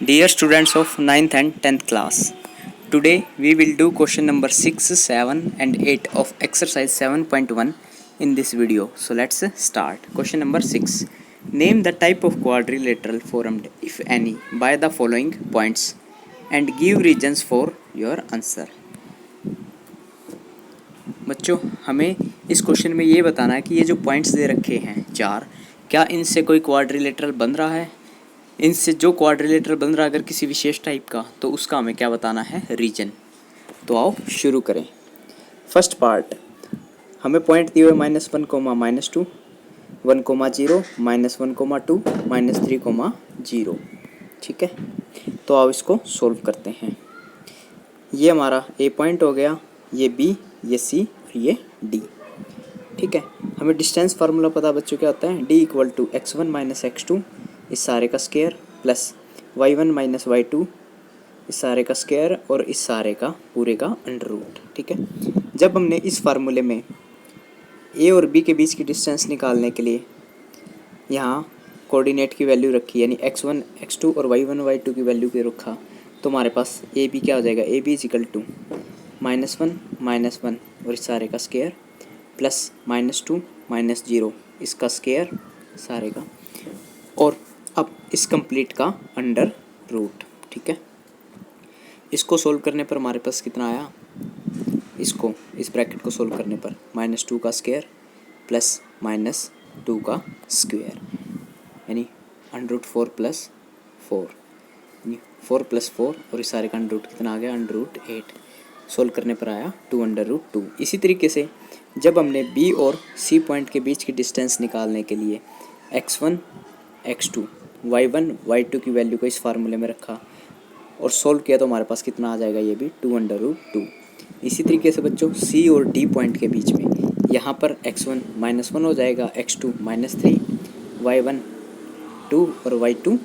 Dear students of 9th and 10th class, today we will do question number 6, 7 and 8 of exercise 7.1 in this video. So let's start. Question number 6. Name the type of quadrilateral formed, if any, by the following points and give reasons for your answer. बच्चों, हमें इस question में ये बताना है कि ये जो पॉइंट्स दे रखे हैं 4, क्या इनसे कोई क्वाड्रिलेटरल बन रहा है। इनसे जो क्वाड्रिलेटरल बन रहा है अगर किसी विशेष टाइप का, तो उसका हमें क्या बताना है, रीजन। तो आओ शुरू करें। फर्स्ट पार्ट, हमें पॉइंट दिए हुए -1, -2, 1, 0, -1, 2, -3, 0। ठीक है, तो आओ इसको सोल्व करते हैं। ये हमारा ए पॉइंट हो गया, ये बी, ये सी और ये डी। ठीक है, हमें डिस्टेंस फार्मूला पता बच्चों क्या होता है, d = x1 - x2 इस सारे का स्क्वायर प्लस y1 - y2 इस सारे का स्क्वायर और इस सारे का पूरे का अंडर रूट। ठीक है, जब हमने इस फार्मूले में a और b के बीच की डिस्टेंस निकालने के लिए यहाँ कोऑर्डिनेट की वैल्यू रखी, यानी x1 x2 और y1 y2 की वैल्यू के रखा, तो हमारे पास ए बी क्या हो जाएगा, ए बी = -1 और इस सारे का स्क्वायर प्लस -2 -0 इसका स्क्वायर सारे का, और अब इस कंप्लीट का अंडर रूट। ठीक है, इसको सोल्व करने पर हमारे पास कितना आया, इसको इस ब्रैकेट को सोल्व करने पर -2 का स्क्वायर प्लस -2 का स्क्वायर, यानी √4 + 4, यानी 4 + 4 और इस सारे का अंडर रूट कितना आ गया, √8। सोल्व करने पर आया 2√2। इसी तरीके से जब हमने बी और सी पॉइंट के बीच की डिस्टेंस निकालने के लिए x1 x2 y1 y2 की वैल्यू को इस फार्मूले में रखा और सोल्व किया, तो हमारे पास कितना आ जाएगा, ये भी 2√2। इसी तरीके से बच्चों सी और डी पॉइंट के बीच में यहाँ पर x1 -1 हो जाएगा, x2 -3, y1 2 और y2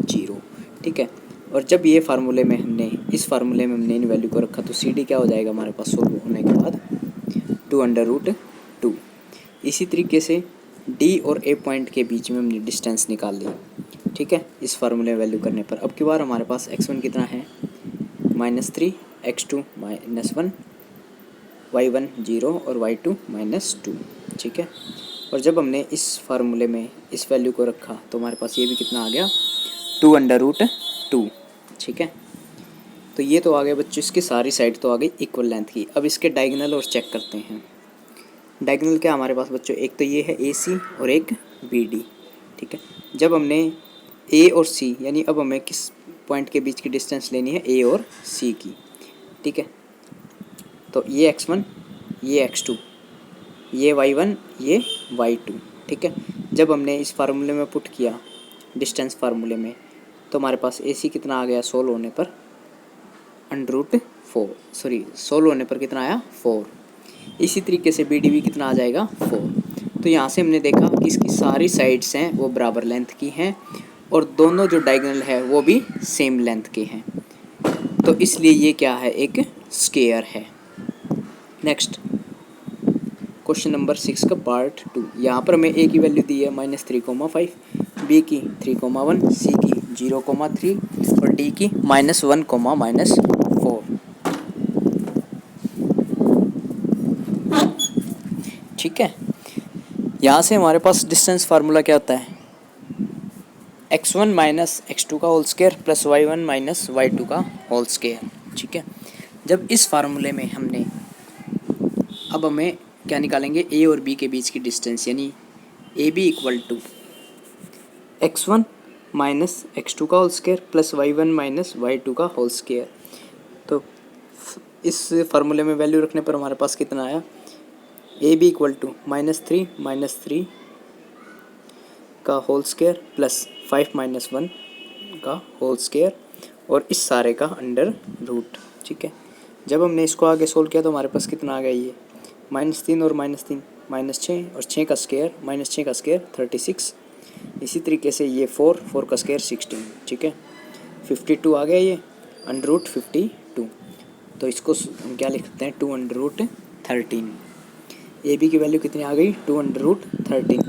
0। ठीक है, और जब ये फार्मूले में हमने इस फार्मूले में हमने इन वैल्यू को रखा, तो सी डी क्या हो जाएगा हमारे पास सोल्व होने के बाद 2√2। इसी तरीके से डी और ए पॉइंट के बीच में हमने डिस्टेंस निकाल ली। ठीक है, इस फार्मूले में वैल्यू करने पर अब की बार हमारे पास x1 कितना है, -3, x2 -1, y1 0 और y2 -2। ठीक है, और जब हमने इस फार्मूले में इस वैल्यू को रखा, तो हमारे पास ये भी कितना आ गया, 2√2। ठीक है, तो ये तो आ गया बच्चों, इसकी सारी साइड तो आ गई इक्वल लेंथ की। अब इसके डायगोनल और चेक करते हैं। डायगोनल क्या हमारे पास बच्चों, एक तो ये है ए सी और एक बी डी। ठीक है, जब हमने ए और सी, यानी अब हमें किस पॉइंट के बीच की डिस्टेंस लेनी है, ए और सी की। ठीक है, तो ये x1, ये x2, ये y1, ये y2। ठीक है, जब हमने इस फार्मूले में पुट किया डिस्टेंस फार्मूले में, तो हमारे पास ए सी कितना आ गया, सोल्व होने पर सोल्व होने पर कितना आया, 4। इसी तरीके से बी डी भी कितना आ जाएगा, 4। तो यहाँ से हमने देखा कि इसकी सारी साइड्स हैं वो बराबर लेंथ की हैं और दोनों जो डायगोनल है वो भी सेम लेंथ के हैं, तो इसलिए ये क्या है, एक स्क्वायर है। नेक्स्ट क्वेश्चन नंबर 6 का पार्ट 2। यहाँ पर हमें ए की वैल्यू दी है -3,5, बी की 3,1, सी की 0,3 और डी की -1, -4। ठीक है, यहाँ से हमारे पास डिस्टेंस फार्मूला क्या होता है, x1 - x2 का whole square plus y1 - y2 का होल स्क्वायर। ठीक है, जब इस फार्मूले में हमने, अब हमें क्या निकालेंगे, ए और बी के बीच की डिस्टेंस, यानी ए बी = x1 - x2 का whole square plus y1 - y2 का होल स्क्वायर। तो इस फार्मूले में वैल्यू रखने पर हमारे पास कितना आया, ए बी = -3 का होल स्क्वायर प्लस 5 - 1 का होल स्क्वायर और इस सारे का अंडर रूट। ठीक है, जब हमने इसको आगे सोल्व किया, तो हमारे पास कितना आ गया, ये -3 और -3 -6 और 6 का स्क्वायर, -6 का स्क्वायर 36। इसी तरीके से ये 4 का स्क्वायर 16। ठीक है, 52 आ गया, ये √52। तो इसको हम क्या लिख सकते हैं, 2√13। ए बी की वैल्यू कितनी आ गई, 2√13।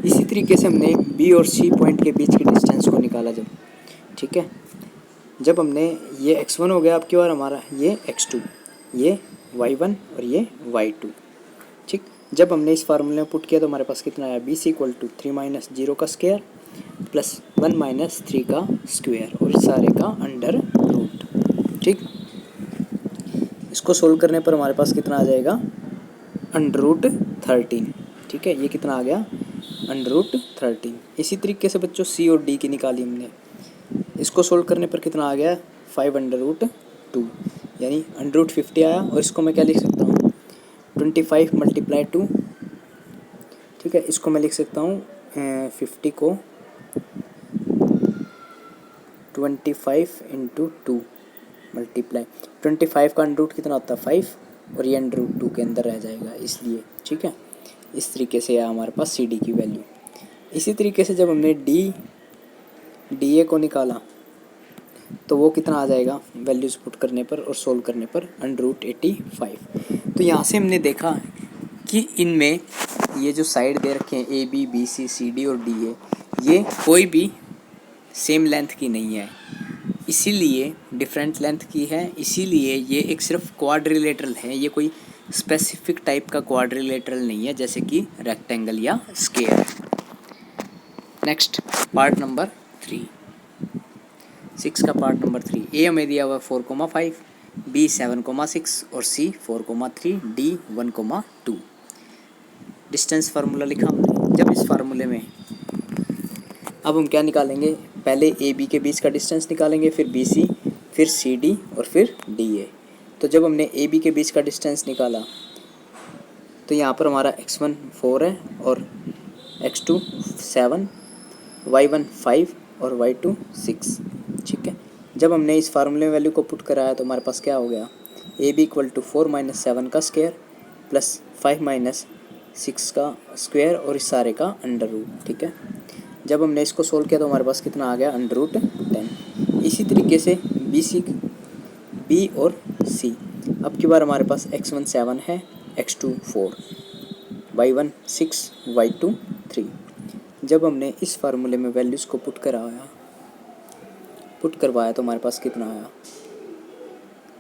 इसी तरीके से हमने बी और सी पॉइंट के बीच की डिस्टेंस को निकाला जब, ठीक है। जब हमने ये x1 हो गया आपकी बार हमारा, ये x2, ये y1 और ये y2, ठीक। जब हमने इस फार्मूले में पुट किया तो हमारे पास कितना आया, B C equal to 3 minus 0 का स्क्वायर प्लस 1 माइनस 3 का स्क्वायर और इस सारे का अंडर रूट, ठीक। इसको सोल्व करने पर हमारे पास कितना आ जाएगा, अंडर रूट 13, ठीक है। ये कितना आ गया, अंडर रूट 13। इसी तरीके से बच्चों सी और डी की निकाली हमने, इसको सोल्व करने पर कितना आ गया, 5 अंडर रूट 2, यानी अंडर रूट 50 आया। और इसको मैं क्या लिख सकता हूँ, 25 मल्टीप्लाई 2, ठीक है। इसको मैं लिख सकता हूँ 50 को 25 इंटू 2 मल्टीप्लाई 25 का अंडर रूट कितना होता है 5, और ये अंडर रूट 2 के अंदर रह जाएगा इसलिए, ठीक है। इस तरीके से आया हमारे पास सी डी की वैल्यू। इसी तरीके से जब हमने डी ए को निकाला तो वो कितना आ जाएगा, वैल्यूज पुट करने पर और सोल्व करने पर अंडर रूट 85। तो यहाँ से हमने देखा कि इनमें ये जो साइड दे रखे हैं A B B C C D और डी ए, ये कोई भी सेम लेंथ की नहीं है, इसीलिए डिफरेंट लेंथ की है, इसीलिए ये एक सिर्फ क्वाड्रिलेटरल है, ये कोई स्पेसिफिक टाइप का क्वाड्रिलेटरल नहीं है जैसे कि रेक्टेंगल या स्क्वायर। नेक्स्ट पार्ट नंबर 6 का पार्ट नंबर 3, ए हमें दिया हुआ 4,5, बी 7,6 और सी 4,3, डी 1,2। डिस्टेंस फार्मूला लिखा हमने। जब इस फार्मूले में अब हम क्या निकालेंगे, पहले ए बी के बीच का डिस्टेंस निकालेंगे, फिर बी सी, फिर सी डी और फिर डी ए। तो जब हमने ए बी के बीच का डिस्टेंस निकाला तो यहाँ पर हमारा x1 4 है और x2 7, y1 5 और y2 6, ठीक है। जब हमने इस फार्मूले में वैल्यू को पुट कराया तो हमारे पास क्या हो गया, A B equal to 4 minus 7 का स्क्वायर प्लस 5 माइनस 6 का स्क्वायर और इस सारे का अंडर रूट, ठीक है। जब हमने इसको सोल्व किया तो हमारे पास कितना आ गया, अंडर रूट 10। इसी तरीके से बी और सी, अब की बार हमारे पास x1 7 है, x2 4, y1 6, y2 3। जब हमने इस फार्मूले में वैल्यूज़ को पुट करवाया तो हमारे पास कितना आया,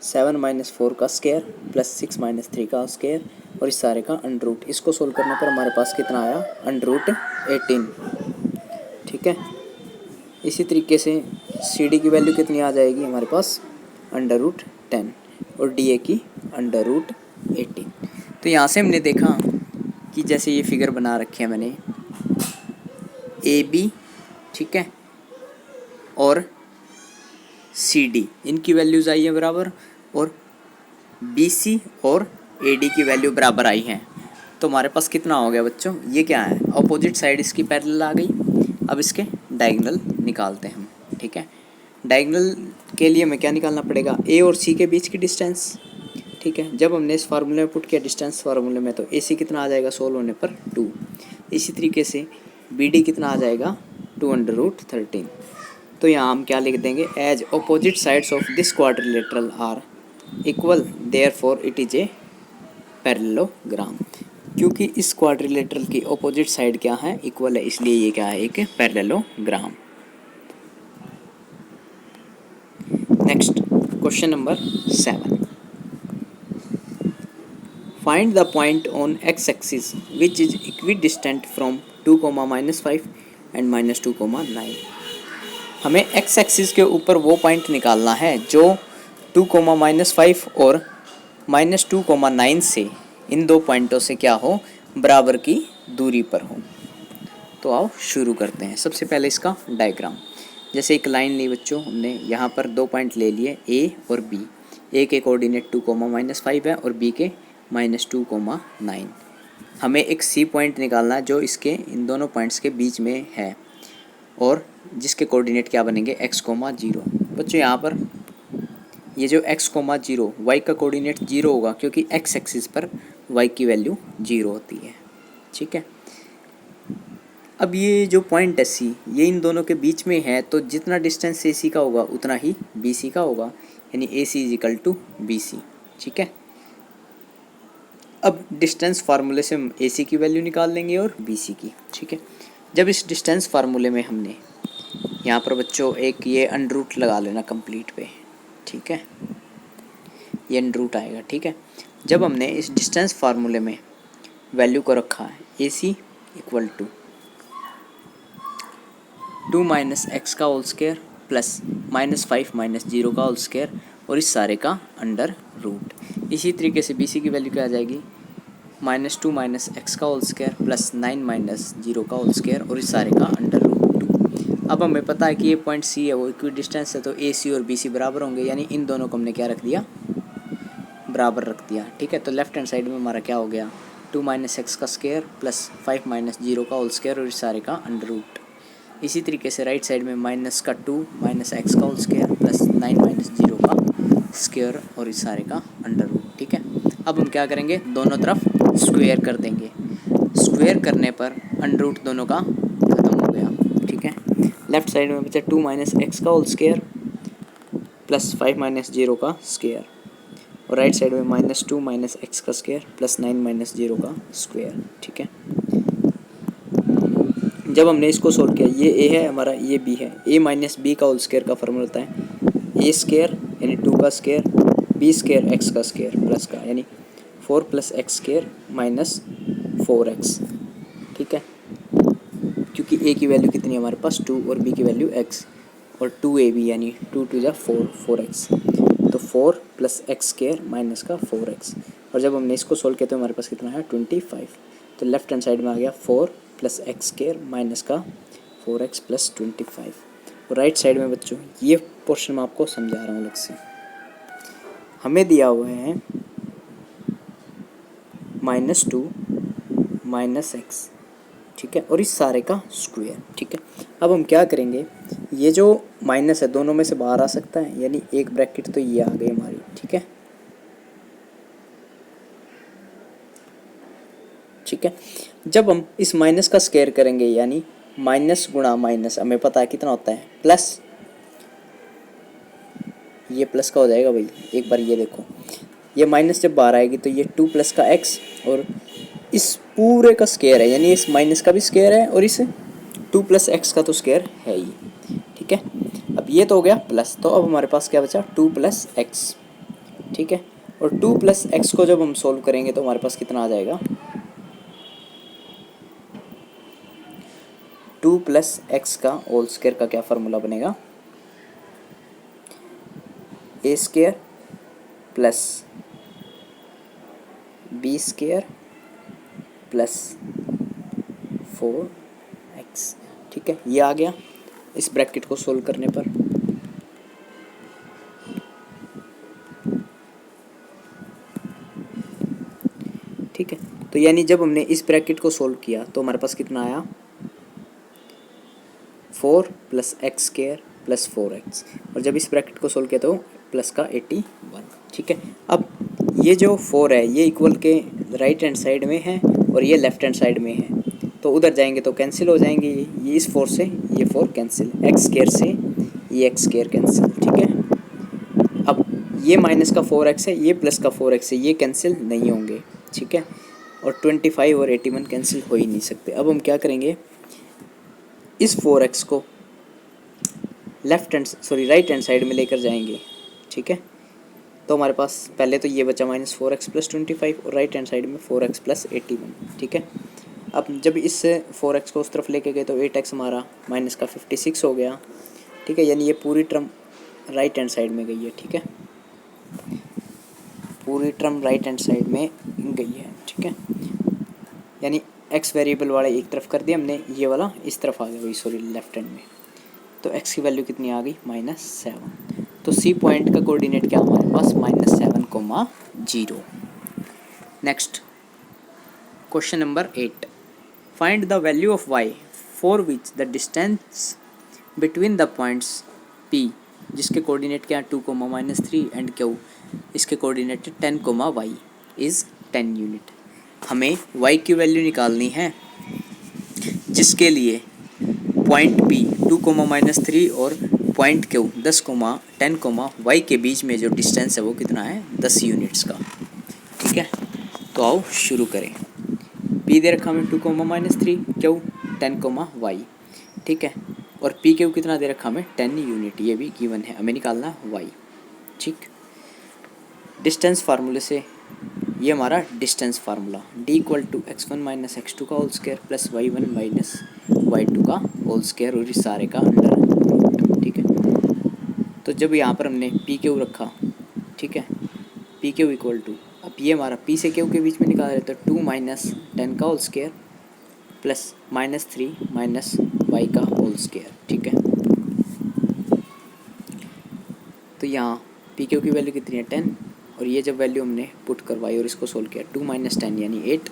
7 माइनस 4 का स्क्वायर प्लस 6 माइनस 3 का स्क्वायर और इस सारे का अंडर रूट। इसको सोल्व करने पर हमारे पास कितना आया, अंडर रूट 18, ठीक है। इसी तरीके से सी डी की वैल्यू कितनी आ जाएगी हमारे पास, अंडर रूट 10 और डी ए की अंडर रूट 18। तो यहाँ से हमने देखा कि जैसे ये फिगर बना रखे हैं मैंने, ए बी, ठीक है, और सी डी, इनकी वैल्यूज़ आई है बराबर, और बी सी और ए डी की वैल्यू बराबर आई है। तो हमारे पास कितना हो गया बच्चों, ये क्या है, अपोजिट साइड इसकी पैरेलल आ गई। अब इसके डायगोनल निकालते हैं हम, ठीक है। डायगोनल के लिए हमें क्या निकालना पड़ेगा, ए और सी के बीच की डिस्टेंस, ठीक है। जब हमने इस फार्मूले में पुट किया डिस्टेंस फार्मूले में तो ए सी कितना आ जाएगा सोल्व होने पर 2। इसी तरीके से बी डी कितना आ जाएगा, 2 अंडर रूट 13। तो यहाँ हम क्या लिख देंगे, as opposite sides of this quadrilateral are equal therefore it is a parallelogram. क्योंकि इस क्वाड्रिलेटरल की अपोजिट साइड क्या है, इक्वल है, इसलिए ये क्या है, एक parallelogram. Next question number 7, find the point on x axis which is equidistant from 2, -5 and -2, 9। हमें एक्स एक्सिस के ऊपर वो पॉइंट निकालना है जो 2, -5 और -2, 9 से, इन दो पॉइंटों से क्या हो, बराबर की दूरी पर हो। तो आओ शुरू करते हैं। सबसे पहले इसका डायग्राम, जैसे एक लाइन ली बच्चों हमने, यहाँ पर दो पॉइंट ले लिए ए और बी। ए के कोऑर्डिनेट 2, -5 है और बी के -2, 9। हमें एक सी पॉइंट निकालना है जो इसके इन दोनों पॉइंट्स के बीच में है और जिसके कोऑर्डिनेट क्या बनेंगे, x, 0। बच्चों यहाँ पर ये जो x, 0, y का कोऑर्डिनेट 0 होगा क्योंकि x एक्सिस पर y की वैल्यू 0 होती है, ठीक है। अब ये जो पॉइंट है C, ये इन दोनों के बीच में है, तो जितना डिस्टेंस AC का होगा उतना ही BC का होगा, यानी AC = BC, ठीक है। अब डिस्टेंस फार्मूले से हम AC की वैल्यू निकाल लेंगे और BC की, ठीक है। जब इस डिस्टेंस फार्मूले में हमने यहाँ पर बच्चों एक ये अंडर रूट लगा लेना कंप्लीट पे, ठीक है, ये अंडर रूट आएगा, ठीक है। जब हमने इस डिस्टेंस फार्मूले में वैल्यू को रखा है ए सी इक्वल टू 2 माइनस एक्स का होल स्क्वायर प्लस -5 माइनस 0 का होल स्क्वायर और इस सारे का अंडर रूट। इसी तरीके से बी सी की वैल्यू क्या आ जाएगी, -2 माइनस एक्स का होल स्क्वायर प्लस 9 माइनस 0 का होल स्क्वायर और इस सारे का अंडर रूट 2। अब हमें पता है कि ये पॉइंट सी है वो इक्वी डिस्टेंस है, तो ए सी और बी सी बराबर होंगे, यानी इन दोनों को हमने क्या रख दिया, बराबर रख दिया, ठीक है। तो लेफ्ट हैंड साइड में हमारा क्या हो गया, 2 माइनस एक्स का स्क्वायर प्लस 5 माइनस 0 का होल स्क्वायर और इस सारे का अंडर रूट। इसी तरीके से राइट साइड में -2 माइनस एक्स का होल स्क्वायर प्लस 9 माइनस 0 का स्क्वायर और इस सारे का अंडर रूट, ठीक है। अब हम क्या करेंगे, दोनों तरफ स्क्वायर कर देंगे, स्क्वायर करने पर अंडर रूट दोनों का खत्म हो गया, ठीक है। लेफ्ट साइड में बचा 2 माइनस एक्स का होल स्क्वायर प्लस 5 माइनस 0 का स्क्वायर और राइट साइड में -2 माइनस एक्स का स्क्वायर प्लस 9 माइनस 0 का स्क्वायर, ठीक है। जब हमने इसको सोल्व किया, ये ए है हमारा, ये बी है, ए माइनस बी का होल स्क्वायर का फॉर्मूला होता है ए स्क्वायर यानी 2 का स्क्वायर बी स्क्वायर एक्स का स्क्वायर प्लस का यानी 4 plus x square minus 4x, ठीक है। क्योंकि ए की वैल्यू कितनी है हमारे पास 2 और बी की वैल्यू x और 2ab यानी 2 2 जा 4x, तो 4 प्लस एक्स स्क्वायर माइनस का 4x और जब हमने इसको सोल्व किया तो हमारे पास कितना है 25। तो लेफ्ट हैंड साइड में आ गया 4 प्लस एक्स स्क्वायर माइनस का 4x प्लस 25 और राइट साइड में बच्चों ये पोर्शन मैं आपको समझा रहा हूँ अलग से। हमें दिया हुआ है -2 माइनस एक्स, ठीक है, और इस सारे का स्क्वायर, ठीक है। अब हम क्या करेंगे, ये जो माइनस है दोनों में से बाहर आ सकता है, यानी एक ब्रैकेट तो ये आ गई हमारी, ठीक है, ठीक है। जब हम इस माइनस का स्क्वायर करेंगे यानी माइनस गुणा माइनस, हमें पता है कितना होता है प्लस, ये प्लस का हो जाएगा भाई, एक बार ये देखो, ये माइनस जब बाहर आएगी तो ये 2 प्लस का एक्स और इस पूरे का स्क्वायर है, यानी इस माइनस का भी स्क्वायर है और इस 2 प्लस एक्स का तो स्क्वायर है ही, ठीक है। अब ये तो हो गया प्लस, तो अब हमारे पास क्या बचा 2 प्लस एक्स, ठीक है, और 2 प्लस एक्स को जब हम सोल्व करेंगे तो हमारे पास कितना आ जाएगा, 2 प्लस एक्स का होल स्क्वायर का क्या फार्मूला बनेगा, a square plus b square plus 4x, ठीक है, ये आ गया इस ब्रैकेट को सोल्व करने पर। ठीक है, तो यानी जब हमने इस ब्रैकेट को सोल्व किया तो हमारे पास कितना आया 4 plus x square plus 4x और जब इस ब्रैकेट को सोल्व किया तो प्लस का 81, ठीक है। अब ये जो 4 है ये इक्वल के राइट हैंड साइड में है और ये लेफ्ट हैंड साइड में है, तो उधर जाएंगे तो कैंसिल हो जाएंगे, ये इस 4 से ये 4 कैंसिल, एक्स स्क्वायर से ये एक्स स्क्वायर कैंसिल, ठीक है। अब ये माइनस का 4x है, ये प्लस का 4x है, ये कैंसिल नहीं होंगे, ठीक है, और 25 और 81 कैंसिल हो ही नहीं सकते। अब हम क्या करेंगे, इस 4x को राइट हैंड साइड में लेकर जाएंगे, ठीक है। तो हमारे पास पहले तो ये बचा -4x प्लस 25 और राइट हैंड साइड में 4x प्लस 81, ठीक है। अब जब इस 4x को उस तरफ लेके गए तो 8x हमारा माइनस का 56 हो गया, ठीक है, यानी ये पूरी टर्म राइट हैंड साइड में गई है, ठीक है, पूरी टर्म राइट हैंड साइड में गई है, ठीक है, यानी x वेरिएबल वाला एक तरफ कर दिया हमने, ये वाला इस तरफ आ गया वही, सॉरी लेफ्ट हैंड में, तो x की वैल्यू कितनी आ गई -7। तो सी पॉइंट का कोऑर्डिनेट क्या हमारे पास -7, 0। Next question number 8, find the value of y for which the distance between the points P जिसके कोऑर्डिनेट क्या 2, -3 एंड Q इसके कोऑर्डिनेट 10, y इज़ 10 यूनिट। हमें y की वैल्यू निकालनी है जिसके लिए पॉइंट P 2, -3 और पॉइंट Q 10, 10, y के बीच में जो डिस्टेंस है वो कितना है 10 यूनिट्स का, ठीक है। तो आओ शुरू करें। P दे रखा हमें 2, -3, Q 10, y, ठीक है। और पी क्यू कितना दे रखा हमें 10 यूनिट, ये भी गिवन है, हमें निकालना y। ठीक, डिस्टेंस फार्मूले से ये हमारा distance formula d equal to x1 minus x2 का whole square plus y1 minus y2 का होल स्क्वायर और इस सारे का अंडर। ठीक है, तो जब यहाँ पर हमने पी क्यू रखा, ठीक है, पी क्यू इक्वल टू, अब ये हमारा पी से क्यू के बीच में निकाल रहे तो 2 माइनस 10 का whole square plus minus 3 minus y का होल स्क्वायर। ठीक है, तो यहाँ पी क्यू की वैल्यू कितनी है 10, और ये जब वैल्यू हमने पुट करवाई और इसको सोल्व किया 2 माइनस 10 यानी 8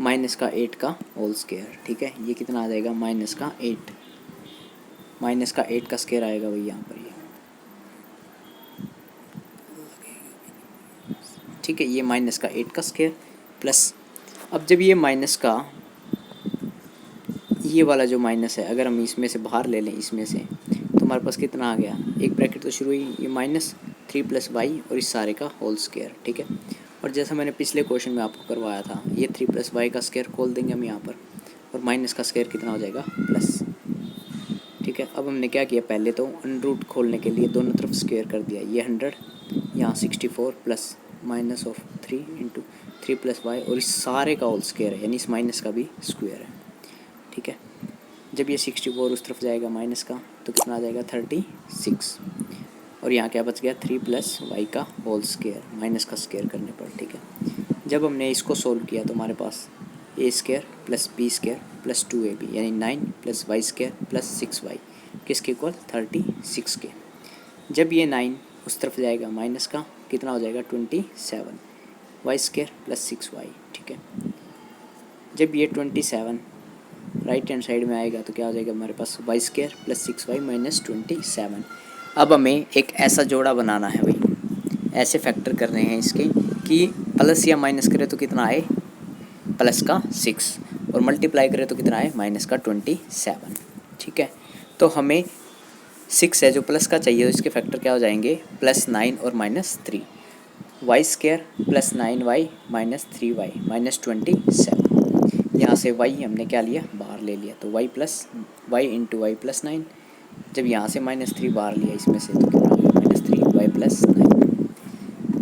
माइनस का 8 का होल स्क्वायर। ठीक है, ये कितना आ जाएगा माइनस का 8, माइनस का 8 का स्क्वायर आएगा भाई यहाँ पर ये। ठीक है, ये माइनस का 8 का स्क्वायर प्लस, अब जब ये माइनस का, ये वाला जो माइनस है अगर हम इसमें से बाहर ले लें इसमें से, तो हमारे पास कितना आ गया, एक ब्रैकेट तो शुरू हुई, ये माइनस 3 प्लस वाई और इस सारे का होल स्क्वायर। ठीक है, और जैसा मैंने पिछले क्वेश्चन में आपको करवाया था, ये 3 प्लस वाई का स्क्वायर खोल देंगे हम यहाँ पर, और माइनस का स्क्वायर कितना हो जाएगा प्लस। ठीक है, अब हमने क्या किया, पहले तो अंडर रूट खोलने के लिए दोनों तरफ स्क्वायर कर दिया, ये 100 यहाँ 64 plus minus of 3 into 3 plus y और इस सारे का होल स्क्वायर है, यानी इस माइनस का भी स्क्वायर है। ठीक है, जब ये 64 उस तरफ जाएगा माइनस का तो कितना आ जाएगा 36, और यहाँ क्या बच गया 3 प्लस वाई का होल स्क्वायर माइनस का स्क्वायर करने पर। ठीक है, जब हमने इसको सोल्व किया तो हमारे पास a square plus b square plus 2ab यानी 9 plus Y square plus 6y किसके इक्वल 36 के। जब ये 9 उस तरफ जाएगा माइनस का कितना हो जाएगा 27 वाई स्क्वायर प्लस 6y। ठीक है, जब ये 27 राइट हैंड साइड में आएगा तो क्या हो जाएगा हमारे पास y square plus 6y minus 27। अब हमें एक ऐसा जोड़ा बनाना है भाई, ऐसे फैक्टर करने हैं इसके कि प्लस या माइनस करें तो कितना आए प्लस का 6 और मल्टीप्लाई करें तो कितना आए माइनस का 27। ठीक है, तो हमें 6 है जो प्लस का चाहिए, तो इसके फैक्टर क्या हो जाएंगे प्लस 9 और minus 3, y square plus 9y minus 3y minus 27। यहाँ से y हमने क्या लिया बाहर ले लिया, तो y plus y into y plus 9, जब यहाँ से माइनस 3 बाहर लिया इसमें से तो कितना हो गया माइनस 3 वाई प्लस 9।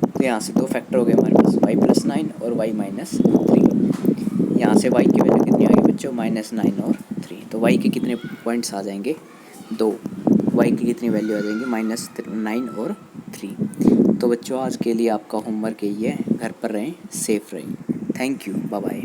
तो यहाँ से दो फैक्टर हो गए हमारे पास y प्लस 9 और y माइनस 3। यहाँ से y की वैल्यू कितनी आ गई बच्चों माइनस 9 और 3, तो y के कितने पॉइंट्स आ जाएंगे 2, y की कितनी वैल्यू आ जाएंगी माइनस 9 और 3। तो बच्चों आज के लिए आपका होमवर्क यही है, घर पर रहें, सेफ रहें। Thank you, bye bye.